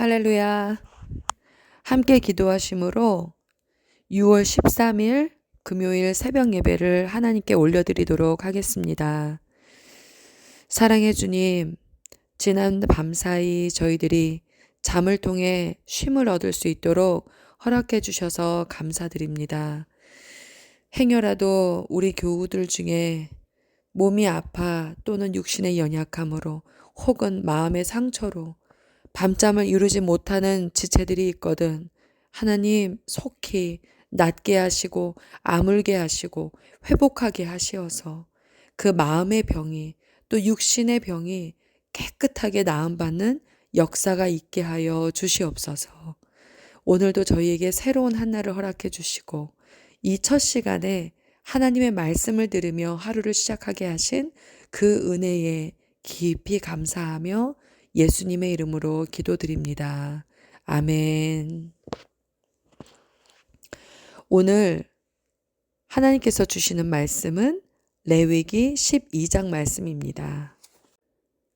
할렐루야. 함께 기도하심으로 6월 13일 금요일 새벽 예배를 하나님께 올려드리도록 하겠습니다. 사랑해 주님, 지난 밤사이 저희들이 잠을 통해 쉼을 얻을 수 있도록 허락해 주셔서 감사드립니다. 행여라도 우리 교우들 중에 몸이 아파 또는 육신의 연약함으로 혹은 마음의 상처로 밤잠을 이루지 못하는 지체들이 있거든. 하나님 속히 낫게 하시고 아물게 하시고 회복하게 하시어서 그 마음의 병이 또 육신의 병이 깨끗하게 나음받는 역사가 있게 하여 주시옵소서. 오늘도 저희에게 새로운 한 날을 허락해 주시고 이 첫 시간에 하나님의 말씀을 들으며 하루를 시작하게 하신 그 은혜에 깊이 감사하며 예수님의 이름으로 기도드립니다. 아멘. 오늘 하나님께서 주시는 말씀은 레위기 12장 말씀입니다.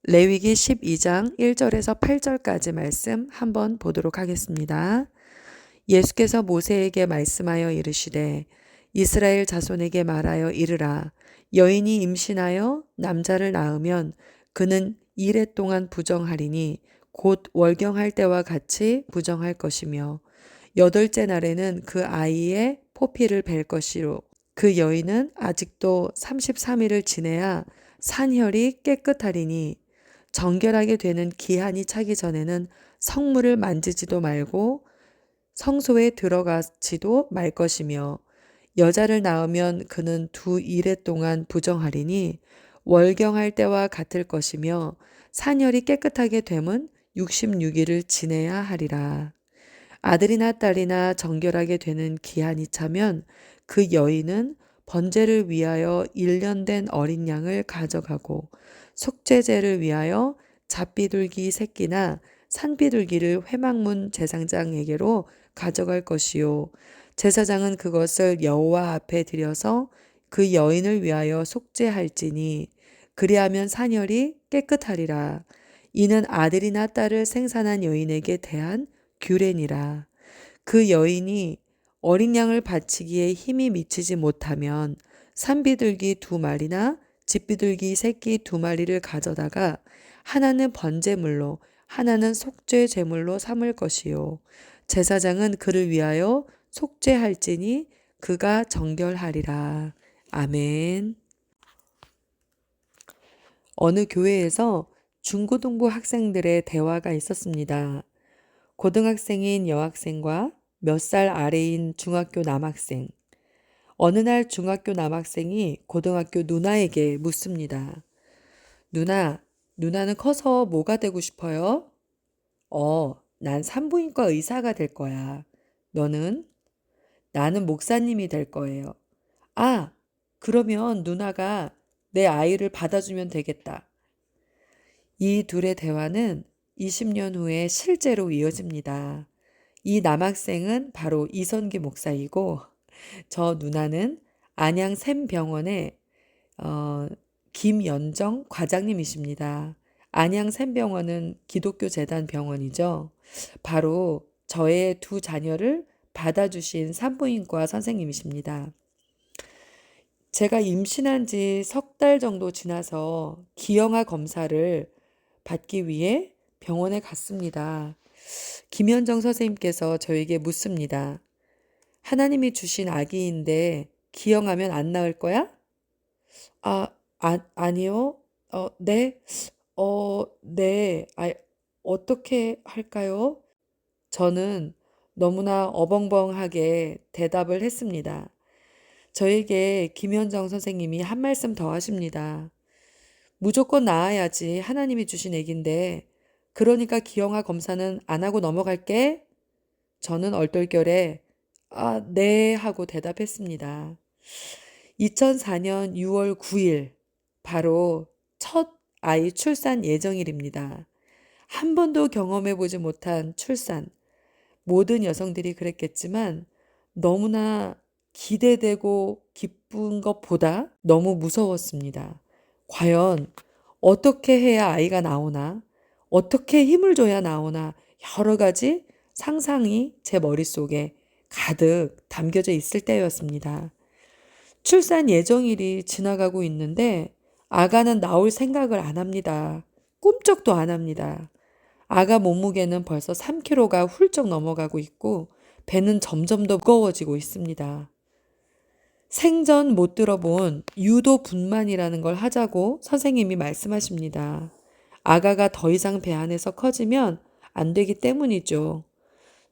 레위기 12장 1절에서 8절까지 말씀 한번 보도록 하겠습니다. 예수께서 모세에게 말씀하여 이르시되 이스라엘 자손에게 말하여 이르라. 여인이 임신하여 남자를 낳으면 그는 이레 동안 부정하리니 곧 월경할 때와 같이 부정할 것이며 8째 날에는 그 아이의 포피를 벨 것이로 그 여인은 아직도 33일을 지내야 산혈이 깨끗하리니 정결하게 되는 기한이 차기 전에는 성물을 만지지도 말고 성소에 들어가지도 말 것이며 여자를 낳으면 그는 2일에 동안 부정하리니 월경할 때와 같을 것이며 산혈이 깨끗하게 되면 66일을 지내야 하리라. 아들이나 딸이나 정결하게 되는 기한이 차면 그 여인은 번제를 위하여 1년 된 어린 양을 가져가고 속죄제를 위하여 잡비둘기 새끼나 산비둘기를 회막문 제사장에게로 가져갈 것이요 제사장은 그것을 여호와 앞에 들여서 그 여인을 위하여 속죄할지니 그리하면 산혈이 깨끗하리라. 이는 아들이나 딸을 생산한 여인에게 대한 규례니라. 그 여인이 어린 양을 바치기에 힘이 미치지 못하면 산비둘기 2마리나 집비둘기 새끼 2마리를 가져다가 하나는 번제물로 하나는 속죄 제물로 삼을 것이요 제사장은 그를 위하여 속죄할지니 그가 정결하리라. 아멘. 어느 교회에서 중고등부 학생들의 대화가 있었습니다. 고등학생인 여학생과 몇 살 아래인 중학교 남학생. 어느 날 중학교 남학생이 고등학교 누나에게 묻습니다. 누나는 커서 뭐가 되고 싶어요? 난 산부인과 의사가 될 거야. 너는? 나는 목사님이 될 거예요. 아, 그러면 누나가 내 아이를 받아주면 되겠다. 이 둘의 대화는 20년 후에 실제로 이어집니다. 이 남학생은 바로 이선기 목사이고 저 누나는 안양 샘병원의 김연정 과장님이십니다. 안양 샘병원은 기독교 재단 병원이죠. 바로 저의 2 자녀를 받아주신 산부인과 선생님이십니다. 제가 임신한 지 석 달 정도 지나서 기형아 검사를 받기 위해 병원에 갔습니다. 김현정 선생님께서 저에게 묻습니다. 하나님이 주신 아기인데 기형하면 안 나을 거야? 아니요. 네. 네. 어떻게 할까요? 저는 너무나 어벙벙하게 대답을 했습니다. 저에게 김현정 선생님이 한 말씀 더 하십니다. 무조건 나아야지 하나님이 주신 애긴데 그러니까 기형아 검사는 안 하고 넘어갈게? 저는 얼떨결에 네 하고 대답했습니다. 2004년 6월 9일 바로 첫 아이 출산 예정일입니다. 한 번도 경험해보지 못한 출산. 모든 여성들이 그랬겠지만 너무나 기대되고 기쁜 것보다 너무 무서웠습니다. 과연 어떻게 해야 아이가 나오나? 어떻게 힘을 줘야 나오나? 여러 가지 상상이 제 머릿속에 가득 담겨져 있을 때였습니다. 출산 예정일이 지나가고 있는데 아가는 나올 생각을 안 합니다. 꿈쩍도 안 합니다. 아가 몸무게는 벌써 3kg가 훌쩍 넘어가고 있고 배는 점점 더 무거워지고 있습니다. 생전 못 들어본 유도 분만이라는 걸 하자고 선생님이 말씀하십니다. 아가가 더 이상 배 안에서 커지면 안 되기 때문이죠.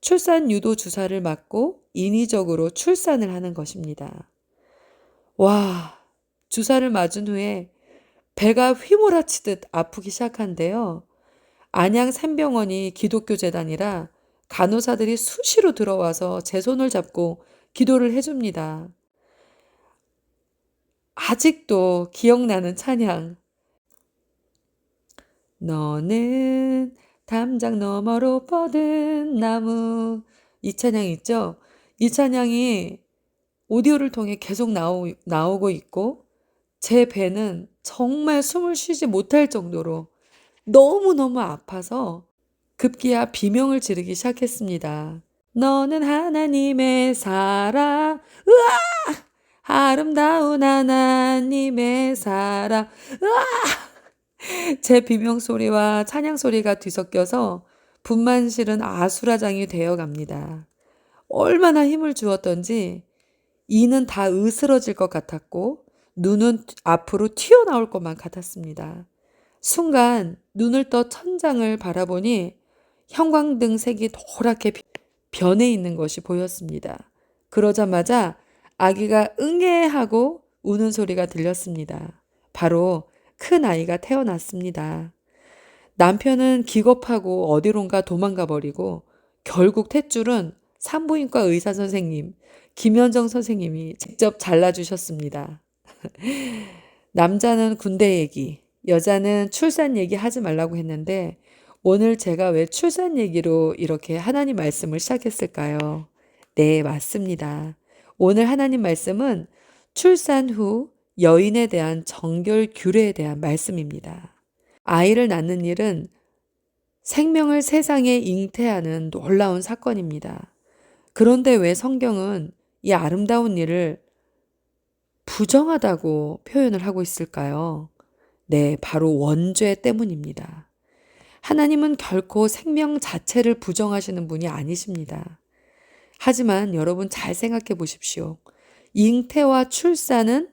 출산 유도 주사를 맞고 인위적으로 출산을 하는 것입니다. 와, 주사를 맞은 후에 배가 휘몰아치듯 아프기 시작한데요. 안양 샘병원이 기독교 재단이라 간호사들이 수시로 들어와서 제 손을 잡고 기도를 해줍니다. 아직도 기억나는 찬양. 너는 담장 너머로 뻗은 나무. 이 찬양 있죠? 이 찬양이 오디오를 통해 계속 나오고 있고 제 배는 정말 숨을 쉬지 못할 정도로 너무너무 아파서 급기야 비명을 지르기 시작했습니다. 너는 하나님의 사랑, 으아! 아름다운 하나님의 사랑, 으아! 제 비명 소리와 찬양 소리가 뒤섞여서 분만실은 아수라장이 되어 갑니다. 얼마나 힘을 주었던지 이는 다 으스러질 것 같았고 눈은 앞으로 튀어나올 것만 같았습니다. 순간 눈을 떠 천장을 바라보니 형광등 색이 노랗게 변해 있는 것이 보였습니다. 그러자마자 아기가 응애 하고 우는 소리가 들렸습니다. 바로 큰 아이가 태어났습니다. 남편은 기겁하고 어디론가 도망가 버리고 결국 탯줄은 산부인과 의사 선생님, 김현정 선생님이 직접 잘라주셨습니다. 남자는 군대 얘기, 여자는 출산 얘기 하지 말라고 했는데 오늘 제가 왜 출산 얘기로 이렇게 하나님 말씀을 시작했을까요? 네, 맞습니다. 오늘 하나님 말씀은 출산 후 여인에 대한 정결 규례에 대한 말씀입니다. 아이를 낳는 일은 생명을 세상에 잉태하는 놀라운 사건입니다. 그런데 왜 성경은 이 아름다운 일을 부정하다고 표현을 하고 있을까요? 네, 바로 원죄 때문입니다. 하나님은 결코 생명 자체를 부정하시는 분이 아니십니다. 하지만 여러분 잘 생각해 보십시오. 잉태와 출산은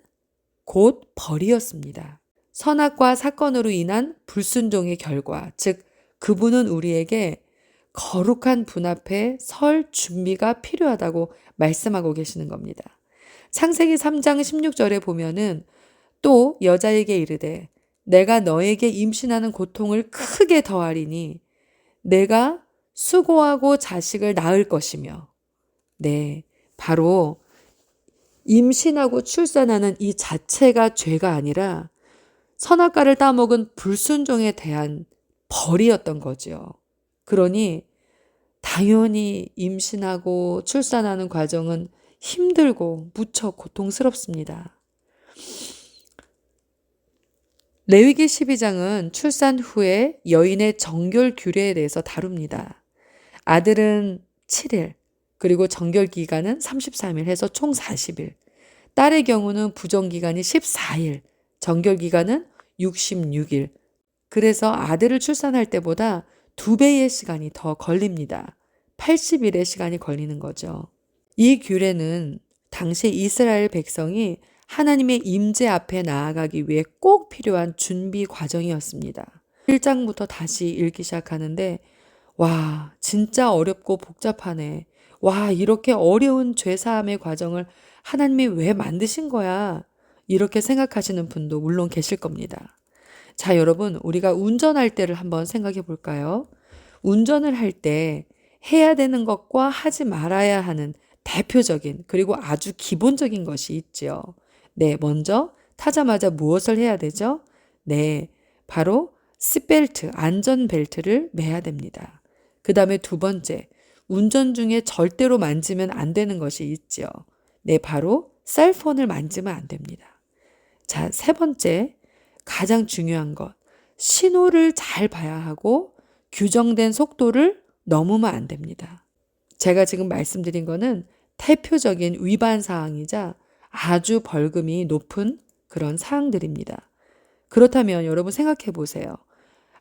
곧 벌이었습니다. 선악과 사건으로 인한 불순종의 결과, 즉 그분은 우리에게 거룩한 분 앞에 설 준비가 필요하다고 말씀하고 계시는 겁니다. 창세기 3장 16절에 보면은 또 여자에게 이르되 내가 너에게 임신하는 고통을 크게 더하리니 내가 수고하고 자식을 낳을 것이며 네, 바로 임신하고 출산하는 이 자체가 죄가 아니라 선악과를 따먹은 불순종에 대한 벌이었던 거죠. 그러니 당연히 임신하고 출산하는 과정은 힘들고 무척 고통스럽습니다. 레위기 12장은 출산 후에 여인의 정결 규례에 대해서 다룹니다. 아들은 7일, 그리고 정결 기간은 33일 해서 총 40일. 딸의 경우는 부정 기간이 14일, 정결 기간은 66일. 그래서 아들을 출산할 때보다 2배의 시간이 더 걸립니다. 80일의 시간이 걸리는 거죠. 이 규례는 당시 이스라엘 백성이 하나님의 임재 앞에 나아가기 위해 꼭 필요한 준비 과정이었습니다. 1장부터 다시 읽기 시작하는데 와, 진짜 어렵고 복잡하네. 와, 이렇게 어려운 죄사함의 과정을 하나님이 왜 만드신 거야? 이렇게 생각하시는 분도 물론 계실 겁니다. 자, 여러분, 우리가 운전할 때를 한번 생각해 볼까요? 운전을 할 때 해야 되는 것과 하지 말아야 하는 대표적인 그리고 아주 기본적인 것이 있죠. 네, 먼저 타자마자 무엇을 해야 되죠? 네, 바로 시트벨트, 안전벨트를 매야 됩니다. 그 다음에 두 번째, 운전 중에 절대로 만지면 안 되는 것이 있죠. 네, 바로 셀폰을 만지면 안 됩니다. 자, 세 번째, 가장 중요한 것, 신호를 잘 봐야 하고 규정된 속도를 넘으면 안 됩니다. 제가 지금 말씀드린 거는 대표적인 위반 사항이자 아주 벌금이 높은 그런 사항들입니다. 그렇다면 여러분 생각해 보세요.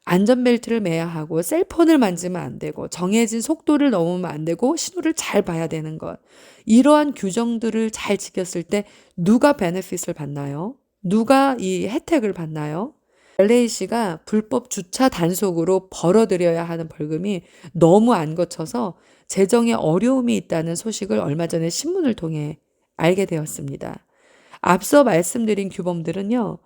안전벨트를 매야 하고 셀폰을 만지면 안 되고 정해진 속도를 넘으면 안 되고 신호를 잘 봐야 되는 것. 이러한 규정들을 잘 지켰을 때 누가 베네핏을 받나요? 누가 이 혜택을 받나요? LA시가 불법 주차 단속으로 벌어들여야 하는 벌금이 너무 안 거쳐서 재정에 어려움이 있다는 소식을 얼마 전에 신문을 통해 알게 되었습니다. 앞서 말씀드린 규범들은요,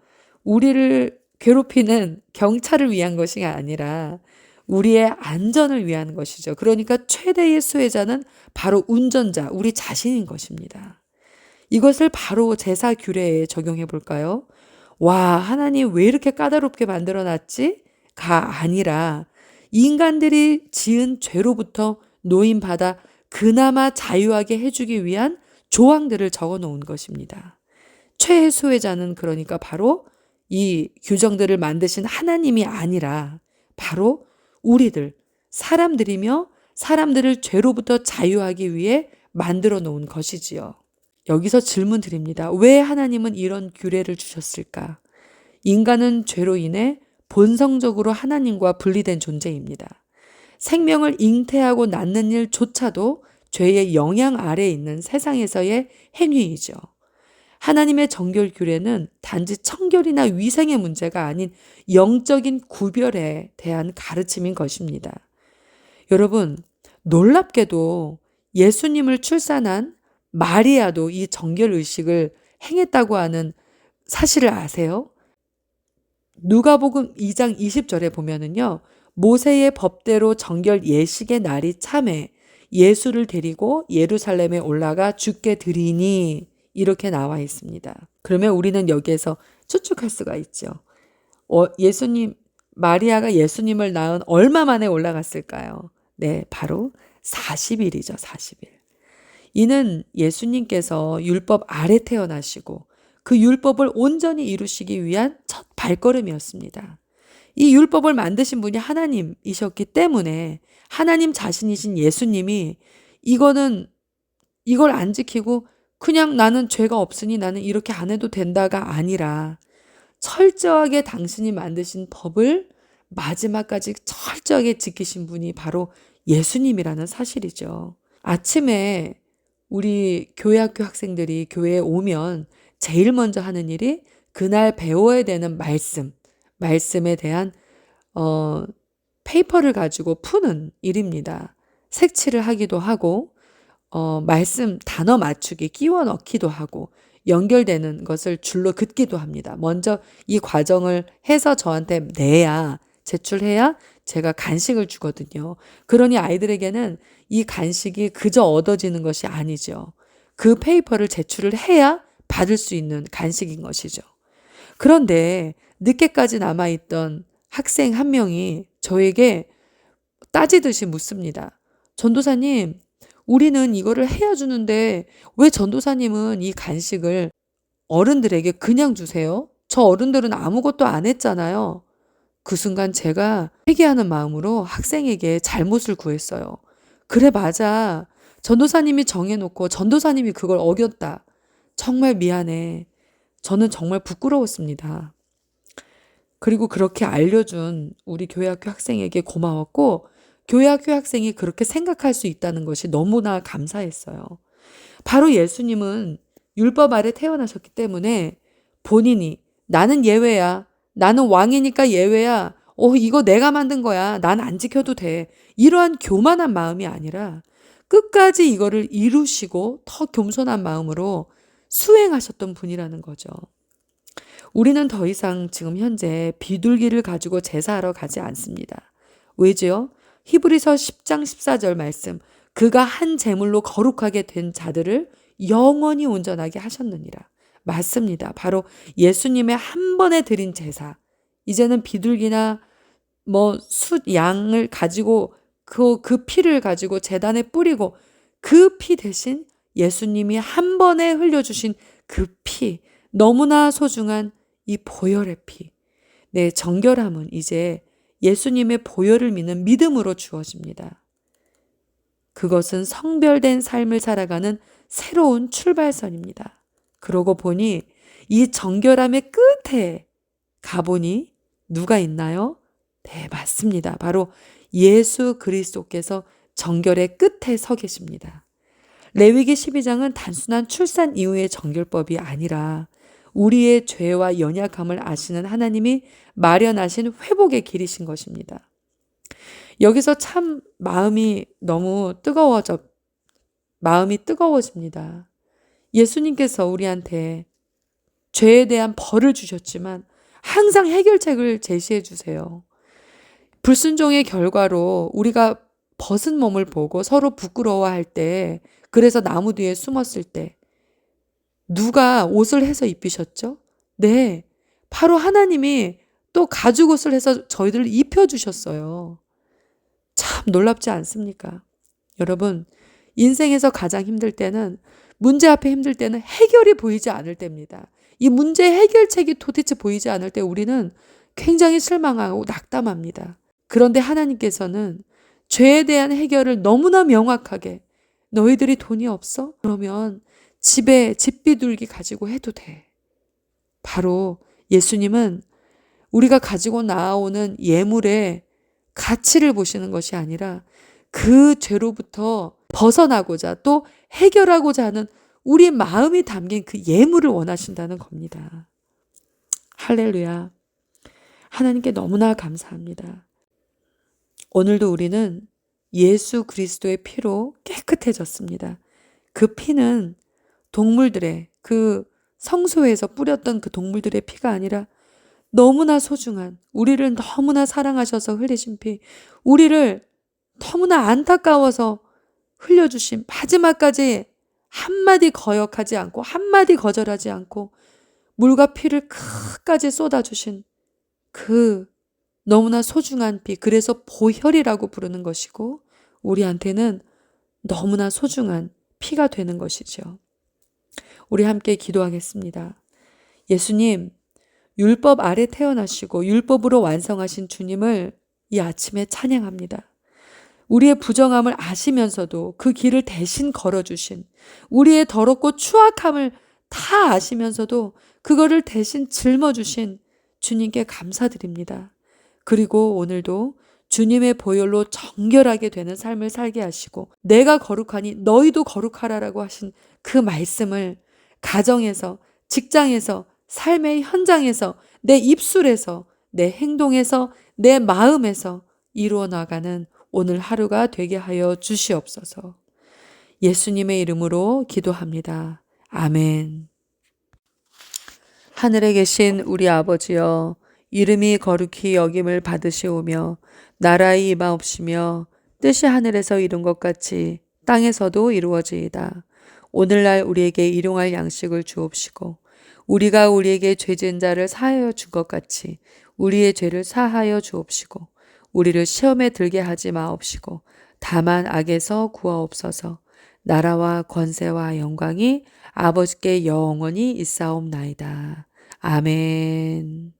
우리를 괴롭히는 경찰을 위한 것이 아니라 우리의 안전을 위한 것이죠. 그러니까 최대의 수혜자는 바로 운전자, 우리 자신인 것입니다. 이것을 바로 제사 규례에 적용해 볼까요? 와, 하나님 왜 이렇게 까다롭게 만들어 놨지? 가 아니라 인간들이 지은 죄로부터 노임받아 그나마 자유하게 해주기 위한 조항들을 적어 놓은 것입니다. 최소혜자는 그러니까 바로 이 규정들을 만드신 하나님이 아니라 바로 우리들, 사람들이며 사람들을 죄로부터 자유하기 위해 만들어 놓은 것이지요. 여기서 질문 드립니다. 왜 하나님은 이런 규례를 주셨을까? 인간은 죄로 인해 본성적으로 하나님과 분리된 존재입니다. 생명을 잉태하고 낳는 일조차도 죄의 영향 아래에 있는 세상에서의 행위이죠. 하나님의 정결 규례는 단지 청결이나 위생의 문제가 아닌 영적인 구별에 대한 가르침인 것입니다. 여러분, 놀랍게도 예수님을 출산한 마리아도 이 정결 의식을 행했다고 하는 사실을 아세요? 누가복음 2장 20절에 보면은요. 모세의 법대로 정결 예식의 날이 참에 예수를 데리고 예루살렘에 올라가 주께 드리니 이렇게 나와 있습니다. 그러면 우리는 여기에서 추측할 수가 있죠. 마리아가 예수님을 낳은 얼마 만에 올라갔을까요? 네, 바로 40일이죠, 40일. 이는 예수님께서 율법 아래 태어나시고 그 율법을 온전히 이루시기 위한 첫 발걸음이었습니다. 이 율법을 만드신 분이 하나님이셨기 때문에 하나님 자신이신 예수님이 이걸 안 지키고 그냥 나는 죄가 없으니 나는 이렇게 안 해도 된다가 아니라 철저하게 당신이 만드신 법을 마지막까지 철저하게 지키신 분이 바로 예수님이라는 사실이죠. 아침에 우리 교회학교 학생들이 교회에 오면 제일 먼저 하는 일이 그날 배워야 되는 말씀에 대한 페이퍼를 가지고 푸는 일입니다. 색칠을 하기도 하고 말씀 단어 맞추기 끼워 넣기도 하고 연결되는 것을 줄로 긋기도 합니다. 먼저 이 과정을 해서 저한테 내야 제출해야 제가 간식을 주거든요. 그러니 아이들에게는 이 간식이 그저 얻어지는 것이 아니죠. 그 페이퍼를 제출을 해야 받을 수 있는 간식인 것이죠. 그런데 늦게까지 남아있던 학생 한 명이 저에게 따지듯이 묻습니다. 전도사님, 우리는 이거를 해야 주는데 왜 전도사님은 이 간식을 어른들에게 그냥 주세요? 저 어른들은 아무것도 안 했잖아요. 그 순간 제가 회개하는 마음으로 학생에게 잘못을 구했어요. 그래, 맞아. 전도사님이 정해놓고 전도사님이 그걸 어겼다. 정말 미안해. 저는 정말 부끄러웠습니다. 그리고 그렇게 알려준 우리 교회학교 학생에게 고마웠고 교회학교 학생이 그렇게 생각할 수 있다는 것이 너무나 감사했어요. 바로 예수님은 율법 아래 태어나셨기 때문에 본인이 나는 예외야. 나는 왕이니까 예외야. 이거 내가 만든 거야. 난 안 지켜도 돼. 이러한 교만한 마음이 아니라 끝까지 이거를 이루시고 더 겸손한 마음으로 수행하셨던 분이라는 거죠. 우리는 더 이상 지금 현재 비둘기를 가지고 제사하러 가지 않습니다. 왜죠? 히브리서 10장 14절 말씀. 그가 한 제물로 거룩하게 된 자들을 영원히 온전하게 하셨느니라. 맞습니다. 바로 예수님의 한 번에 드린 제사. 이제는 비둘기나 양을 가지고 그 피를 가지고 제단에 뿌리고 그 피 대신 예수님이 한 번에 흘려주신 그 피, 너무나 소중한 이 보혈의 피. 내 정결함은 이제 예수님의 보혈을 믿는 믿음으로 주어집니다. 그것은 성별된 삶을 살아가는 새로운 출발선입니다. 그러고 보니 이 정결함의 끝에 가보니 누가 있나요? 네, 맞습니다. 바로 예수 그리스도께서 정결의 끝에 서 계십니다. 레위기 12장은 단순한 출산 이후의 정결법이 아니라 우리의 죄와 연약함을 아시는 하나님이 마련하신 회복의 길이신 것입니다. 여기서 참 마음이 뜨거워집니다. 예수님께서 우리한테 죄에 대한 벌을 주셨지만 항상 해결책을 제시해 주세요. 불순종의 결과로 우리가 벗은 몸을 보고 서로 부끄러워할 때, 그래서 나무 뒤에 숨었을 때 누가 옷을 해서 입히셨죠? 네, 바로 하나님이 또 가죽 옷을 해서 저희들을 입혀주셨어요. 참 놀랍지 않습니까? 여러분, 인생에서 가장 힘들 때는, 문제 앞에 힘들 때는 해결이 보이지 않을 때입니다. 이 문제 해결책이 도대체 보이지 않을 때 우리는 굉장히 실망하고 낙담합니다. 그런데 하나님께서는 죄에 대한 해결을 너무나 명확하게, 너희들이 돈이 없어? 그러면 집에 집비둘기 가지고 해도 돼. 바로 예수님은 우리가 가지고 나아오는 예물의 가치를 보시는 것이 아니라 그 죄로부터 벗어나고자 또 해결하고자 하는 우리 마음이 담긴 그 예물을 원하신다는 겁니다. 할렐루야. 하나님께 너무나 감사합니다. 오늘도 우리는 예수 그리스도의 피로 깨끗해졌습니다. 그 피는 동물들의, 그 성소에서 뿌렸던 그 동물들의 피가 아니라 너무나 소중한, 우리를 너무나 사랑하셔서 흘리신 피, 우리를 너무나 안타까워서 흘려주신, 마지막까지 한마디 거역하지 않고 한마디 거절하지 않고 물과 피를 끝까지 쏟아주신 그 너무나 소중한 피, 그래서 보혈이라고 부르는 것이고 우리한테는 너무나 소중한 피가 되는 것이죠. 우리 함께 기도하겠습니다. 예수님, 율법 아래 태어나시고 율법으로 완성하신 주님을 이 아침에 찬양합니다. 우리의 부정함을 아시면서도 그 길을 대신 걸어주신, 우리의 더럽고 추악함을 다 아시면서도 그거를 대신 짊어주신 주님께 감사드립니다. 그리고 오늘도 주님의 보혈로 정결하게 되는 삶을 살게 하시고 내가 거룩하니 너희도 거룩하라라고 하신 그 말씀을 가정에서, 직장에서, 삶의 현장에서, 내 입술에서, 내 행동에서, 내 마음에서 이루어 나가는 오늘 하루가 되게 하여 주시옵소서. 예수님의 이름으로 기도합니다. 아멘. 하늘에 계신 우리 아버지여, 이름이 거룩히 여김을 받으시오며 나라의 임하옵시며 뜻이 하늘에서 이룬 것 같이 땅에서도 이루어지이다. 오늘날 우리에게 일용할 양식을 주옵시고 우리가 우리에게 죄진 자를 사하여 준 것 같이 우리의 죄를 사하여 주옵시고 우리를 시험에 들게 하지 마옵시고 다만 악에서 구하옵소서. 나라와 권세와 영광이 아버지께 영원히 있사옵나이다. 아멘.